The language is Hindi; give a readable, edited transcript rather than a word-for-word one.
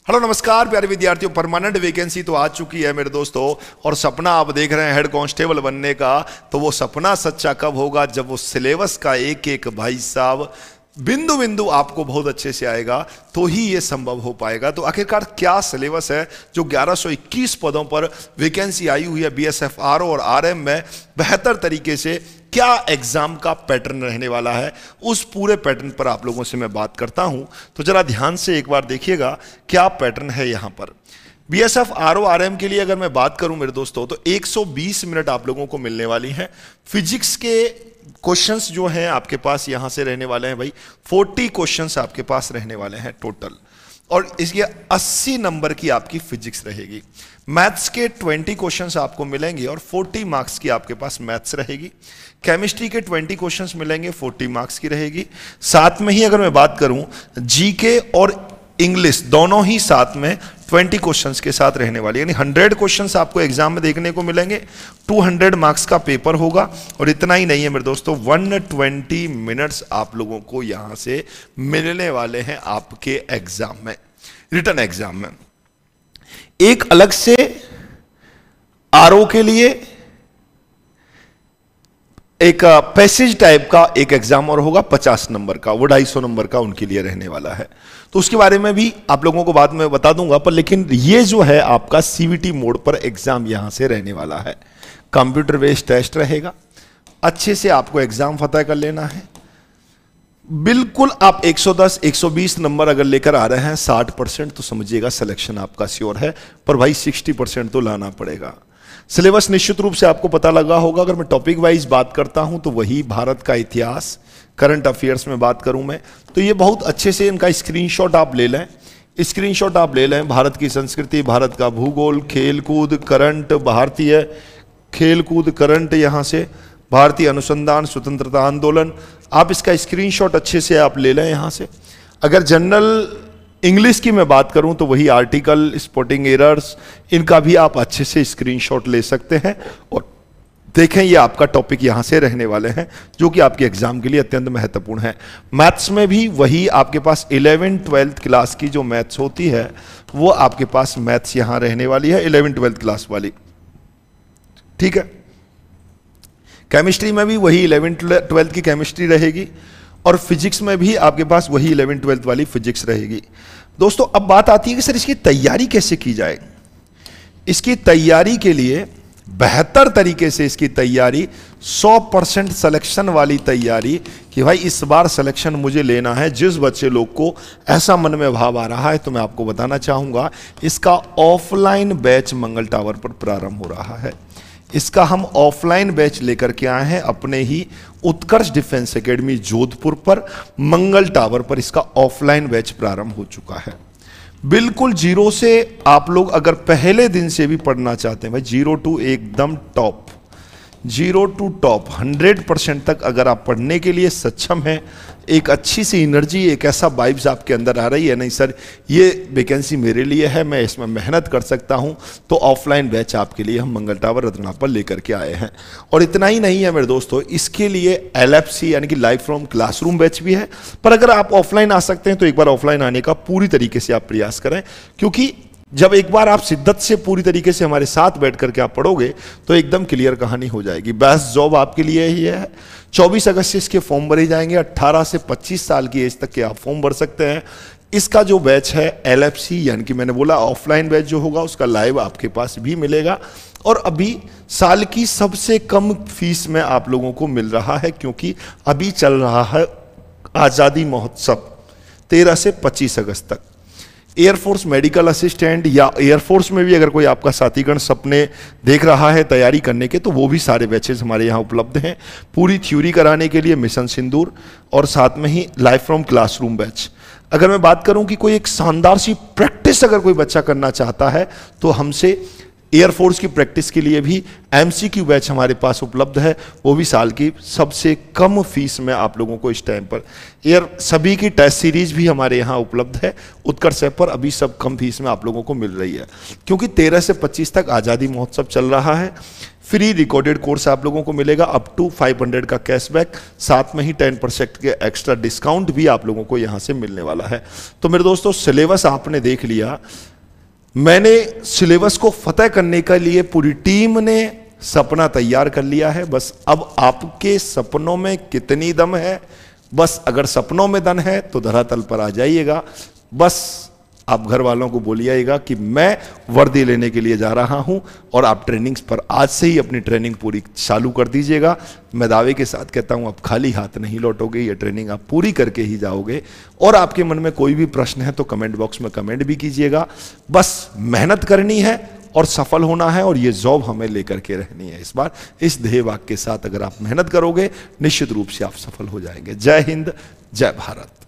हेलो नमस्कार प्यारे विद्यार्थियों, परमानेंट वैकेंसी तो आ चुकी है मेरे दोस्तों। और सपना आप देख रहे हैं हेड कांस्टेबल बनने का, तो वो सपना सच्चा कब होगा? जब वो सिलेबस का एक एक भाई साहब बिंदु बिंदु आपको बहुत अच्छे से आएगा, तो ही ये संभव हो पाएगा। तो आखिरकार क्या सिलेबस है जो 1121 पदों पर वैकेंसी आई हुई है बीएसएफ आरओ और आरएम में, बेहतर तरीके से क्या एग्जाम का पैटर्न रहने वाला है, उस पूरे पैटर्न पर आप लोगों से मैं बात करता हूं। तो जरा ध्यान से एक बार देखिएगा क्या पैटर्न है यहां पर। बीएसएफ आरओ आरएम के लिए अगर मैं बात करूं मेरे दोस्तों, तो 120 मिनट आप लोगों को मिलने वाली हैं। फिजिक्स के क्वेश्चंस जो हैं आपके पास यहां से रहने वाले हैं भाई, 40 क्वेश्चंस आपके पास रहने वाले हैं टोटल, और इसके 80 नंबर की आपकी फिजिक्स रहेगी। मैथ्स के 20 क्वेश्चंस आपको मिलेंगे और 40 मार्क्स की आपके पास मैथ्स रहेगी। केमिस्ट्री के 20 क्वेश्चंस मिलेंगे, 40 मार्क्स की रहेगी। साथ में ही अगर मैं बात करूं, जीके और इंग्लिश दोनों ही साथ में 20 क्वेश्चंस के साथ रहने वाली, यानी 100 क्वेश्चंस आपको एग्जाम में देखने को मिलेंगे। 200 मार्क्स का पेपर होगा। और इतना ही नहीं है मेरे दोस्तों, 120 मिनट्स आप लोगों को यहां से मिलने वाले हैं आपके एग्जाम में, रिटन एग्जाम में। एक अलग से आरओ के लिए एक पैसेज टाइप का एक एग्जाम और होगा 50 नंबर का, वो 250 नंबर का उनके लिए रहने वाला है। तो उसके बारे में भी आप लोगों को बाद में बता दूंगा, पर लेकिन ये जो है आपका सीवीटी मोड पर एग्जाम यहां से रहने वाला है। कंप्यूटर बेस्ड टेस्ट रहेगा, अच्छे से आपको एग्जाम फतह कर लेना है। बिल्कुल आप 110 120 नंबर अगर लेकर आ रहे हैं 60%, तो समझिएगा सिलेक्शन आपका श्योर है। पर भाई 60% तो लाना पड़ेगा। सिलेबस निश्चित रूप से आपको पता लगा होगा। अगर मैं टॉपिक वाइज बात करता हूं तो वही भारत का इतिहास, करंट अफेयर्स में बात करूं मैं, तो ये बहुत अच्छे से इनका स्क्रीनशॉट आप ले लें। स्क्रीनशॉट आप ले लें। भारत की संस्कृति, भारत का भूगोल, खेल कूद, करंट, भारतीय खेल कूद, करंट, यहां से भारतीय अनुसंधान, स्वतंत्रता आंदोलन, आप इसका स्क्रीनशॉट अच्छे से आप ले लें यहां से। अगर जनरल इंग्लिश की मैं बात करूं तो वही आर्टिकल, स्पॉटिंग एरर्स, इनका भी आप अच्छे से स्क्रीनशॉट ले सकते हैं। और देखें ये आपका टॉपिक यहां से रहने वाले हैं जो कि आपके एग्जाम के लिए अत्यंत महत्वपूर्ण है। मैथ्स में भी वही आपके पास 11th-12th क्लास की जो मैथ्स होती है वो आपके पास मैथ्स यहां रहने वाली है, 11th-12th क्लास वाली, ठीक है। केमिस्ट्री में भी वही 11th-12th की केमिस्ट्री रहेगी, और फिजिक्स में भी आपके पास वही 11th-12th वाली फिजिक्स रहेगी। दोस्तों अब बात आती है कि सर इसकी तैयारी कैसे की जाए। इसकी तैयारी के लिए बेहतर तरीके से इसकी तैयारी, 100% सिलेक्शन वाली तैयारी, कि भाई इस बार सिलेक्शन मुझे लेना है। जिस बच्चे लोग को ऐसा मन में भाव आ रहा है, तो मैं आपको बताना चाहूंगा इसका ऑफलाइन बैच मंगल टावर पर प्रारंभ हो रहा है। इसका हम ऑफलाइन बैच लेकर के आए हैं अपने ही उत्कर्ष डिफेंस एकेडमी जोधपुर पर, मंगल टावर पर इसका ऑफलाइन बैच प्रारंभ हो चुका है। बिल्कुल जीरो से आप लोग अगर पहले दिन से भी पढ़ना चाहते हैं भाई, 0 to एकदम टॉप, 0 to टॉप 100% तक अगर आप पढ़ने के लिए सक्षम हैं, एक अच्छी सी एनर्जी, एक ऐसा वाइब्स आपके अंदर आ रही है, नहीं सर ये वैकेंसी मेरे लिए है, मैं इसमें मेहनत कर सकता हूं, तो ऑफलाइन बैच आपके लिए हम मंगल टावर रत्ना पर लेकर के आए हैं। और इतना ही नहीं है मेरे दोस्तों, इसके लिए एलएफसी यानी कि लाइफ फ्रॉम क्लासरूम बैच भी है। पर अगर आप ऑफलाइन आ सकते हैं तो एक बार ऑफलाइन आने का पूरी तरीके से आप प्रयास करें, क्योंकि जब एक बार आप शिद्दत से पूरी तरीके से हमारे साथ बैठ करके आप पढ़ोगे तो एकदम क्लियर कहानी हो जाएगी। बेस्ट जॉब आपके लिए ही है। 24 अगस्त से इसके फॉर्म भरे जाएंगे। 18 से 25 साल की एज तक के आप फॉर्म भर सकते हैं। इसका जो बैच है एलएफसी, यानी कि मैंने बोला ऑफलाइन बैच जो होगा उसका लाइव आपके पास भी मिलेगा। और अभी साल की सबसे कम फीस में आप लोगों को मिल रहा है, क्योंकि अभी चल रहा है आज़ादी महोत्सव 13 से 25 अगस्त तक। एयरफोर्स मेडिकल असिस्टेंट या एयरफोर्स में भी अगर कोई आपका साथीगण सपने देख रहा है तैयारी करने के, तो वो भी सारे बैचेस हमारे यहाँ उपलब्ध हैं। पूरी थ्योरी कराने के लिए मिशन सिंदूर, और साथ में ही लाइफ फ्रॉम क्लासरूम बैच। अगर मैं बात करूं कि कोई एक शानदार सी प्रैक्टिस अगर कोई बच्चा करना चाहता है, तो हमसे एयरफोर्स की प्रैक्टिस के लिए भी एमसीक्यू बैच हमारे पास उपलब्ध है, वो भी साल की सबसे कम फीस में आप लोगों को इस टाइम पर। सभी की टेस्ट सीरीज भी हमारे यहाँ उपलब्ध है उत्कर्ष ऐप पर, अभी सब कम फीस में आप लोगों को मिल रही है, क्योंकि 13 से 25 तक आज़ादी महोत्सव चल रहा है। फ्री रिकॉर्डेड कोर्स आप लोगों को मिलेगा, अप टू 500 का कैशबैक, साथ में ही 10% के एक्स्ट्रा डिस्काउंट भी आप लोगों को यहाँ से मिलने वाला है। तो मेरे दोस्तों, सिलेबस आपने देख लिया, मैंने सिलेबस को फतेह करने के लिए पूरी टीम ने सपना तैयार कर लिया है। बस अब आपके सपनों में कितनी दम है, बस अगर सपनों में दम है तो धरातल पर आ जाइएगा। बस आप घर वालों को बोलिएगा कि मैं वर्दी लेने के लिए जा रहा हूं, और आप ट्रेनिंग्स पर आज से ही अपनी ट्रेनिंग पूरी चालू कर दीजिएगा। मैं दावे के साथ कहता हूं, आप खाली हाथ नहीं लौटोगे, ये ट्रेनिंग आप पूरी करके ही जाओगे। और आपके मन में कोई भी प्रश्न है तो कमेंट बॉक्स में कमेंट भी कीजिएगा। बस मेहनत करनी है और सफल होना है, और ये जॉब हमें लेकर के रहनी है। इस बार इस ध्येय वाक्य के साथ अगर आप मेहनत करोगे, निश्चित रूप से आप सफल हो जाएंगे। जय हिंद, जय भारत।